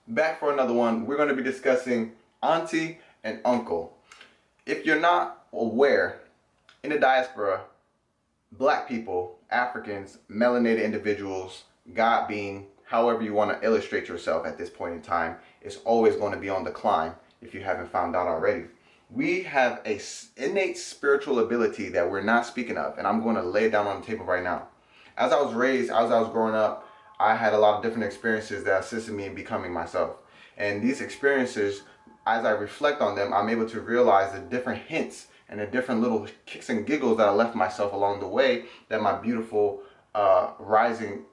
Back for another one. We're going to be discussing auntie and uncle. If you're not aware, in the diaspora, black people, Africans, melanated individuals, God being, however you want to illustrate yourself at this point in time, is always going to be on decline if you haven't found out already. We have a innate spiritual ability that we're not speaking of, and I'm going to lay it down on the table right now. As I was raised, as I was growing up, I had a lot of different experiences that assisted me in becoming myself. And these experiences, as I reflect on them, I'm able to realize the different hints and the different little kicks and giggles that I left myself along the way that my beautiful rising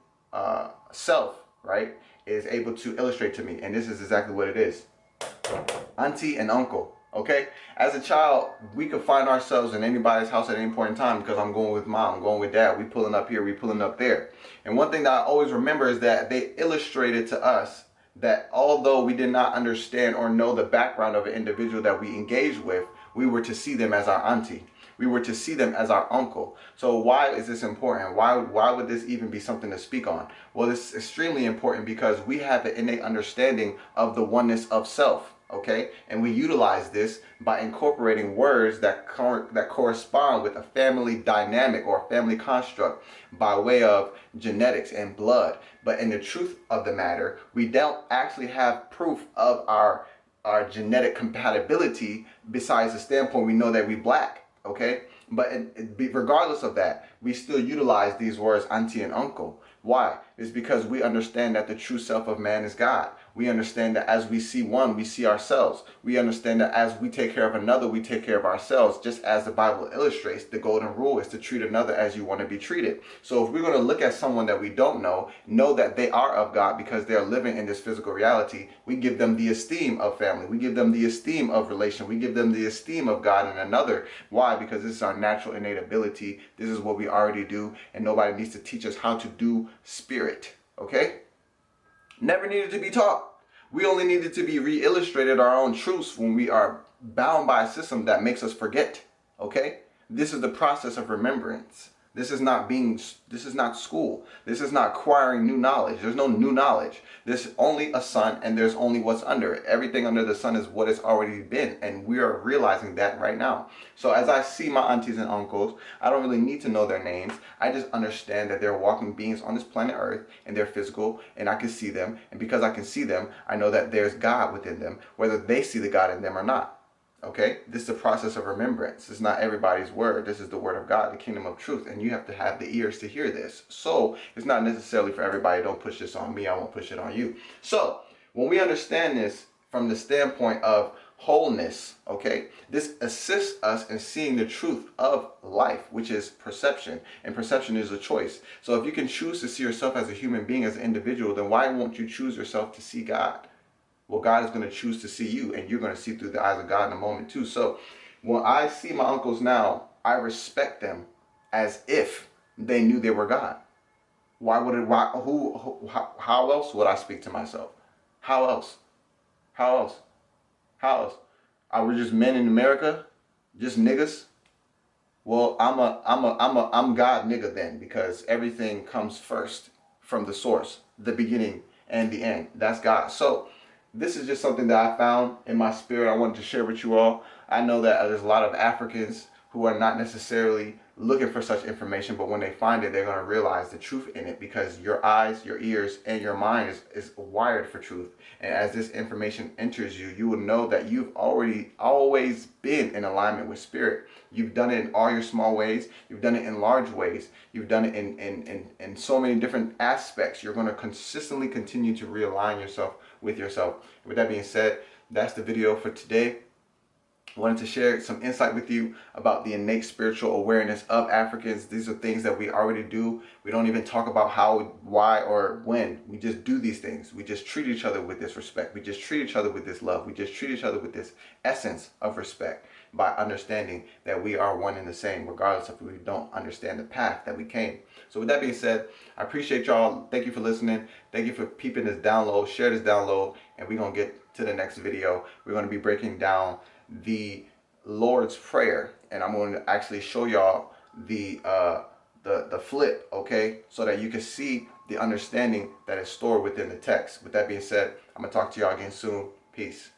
self, right, is able to illustrate to me. And this is exactly what it is. Auntie and uncle. Okay, as a child, we could find ourselves in anybody's house at any point in time because I'm going with mom, I'm going with dad, we pulling up here, we pulling up there. And one thing that I always remember is that they illustrated to us that although we did not understand or know the background of an individual that we engaged with, we were to see them as our auntie. We were to see them as our uncle. So why is this important? Why would this even be something to speak on? Well, this is extremely important because we have an innate understanding of the oneness of self. Okay, and we utilize this by incorporating words that correspond with a family dynamic or a family construct by way of genetics and blood. But in the truth of the matter, we don't actually have proof of our genetic compatibility besides the standpoint we know that we black. Okay, but regardless of that, we still utilize these words auntie and uncle. Why? It's because we understand that the true self of man is God. We understand that as we see one, we see ourselves. We understand that as we take care of another, we take care of ourselves. Just as the Bible illustrates, the golden rule is to treat another as you want to be treated. So if we're going to look at someone that we don't know that they are of God because they're living in this physical reality, we give them the esteem of family. We give them the esteem of relation. We give them the esteem of God and another. Why? Because this is our natural innate ability. This is what we already do, and nobody needs to teach us how to do spirit. Okay? Never needed to be taught. We only needed to be re-illustrated our own truths when we are bound by a system that makes us forget. Okay? This is the process of remembrance. This is not school. This is not acquiring new knowledge. There's no new knowledge. There's only a sun and there's only what's under it. Everything under the sun is what it's already been. And we are realizing that right now. So as I see my aunties and uncles, I don't really need to know their names. I just understand that they're walking beings on this planet Earth and they're physical and I can see them. And because I can see them, I know that there's God within them, whether they see the God in them or not. Okay, this is a process of remembrance. It's not everybody's word. This is the word of God, the kingdom of truth, and you have to have the ears to hear this. So it's not necessarily for everybody. Don't push this on me. I won't push it on you. So when we understand this from the standpoint of wholeness, okay, this assists us in seeing the truth of life, which is perception, and perception is a choice. So if you can choose to see yourself as a human being, as an individual, then why won't you choose yourself to see God? Well, God is going to choose to see you, and you're going to see through the eyes of God in a moment too. So when I see my uncles now, I respect them as if they knew they were God. Why would it? How else would I speak to myself? How else? How else? How else? Are we just men in America? Just niggas? Well, I'm God nigga then, because everything comes first from the source, the beginning and the end. That's God. So this is just something that I found in my spirit. I wanted to share with you all. I know that there's a lot of Africans who are not necessarily looking for such information, but when they find it, they're going to realize the truth in it, because your eyes, your ears, and your mind is wired for truth. And as this information enters you, you will know that you've always been in alignment with spirit. You've done it in all your small ways. You've done it in large ways. You've done it in so many different aspects. You're going to consistently continue to realign yourself with yourself. With that being said, that's the video for today. I wanted to share some insight with you about the innate spiritual awareness of Africans. These are things that we already do. We don't even talk about how, why, or when. We just do these things. We just treat each other with this respect. We just treat each other with this love. We just treat each other with this essence of respect by understanding that we are one and the same, regardless if we don't understand the path that we came. So with that being said, I appreciate y'all. Thank you for listening. Thank you for peeping this download. Share this download, and we're going to get to the next video. We're going to be breaking down the Lord's Prayer, and I'm going to actually show y'all the flip, okay, so that you can see the understanding that is stored within the text. With that being said, I'm going to talk to y'all again soon. Peace.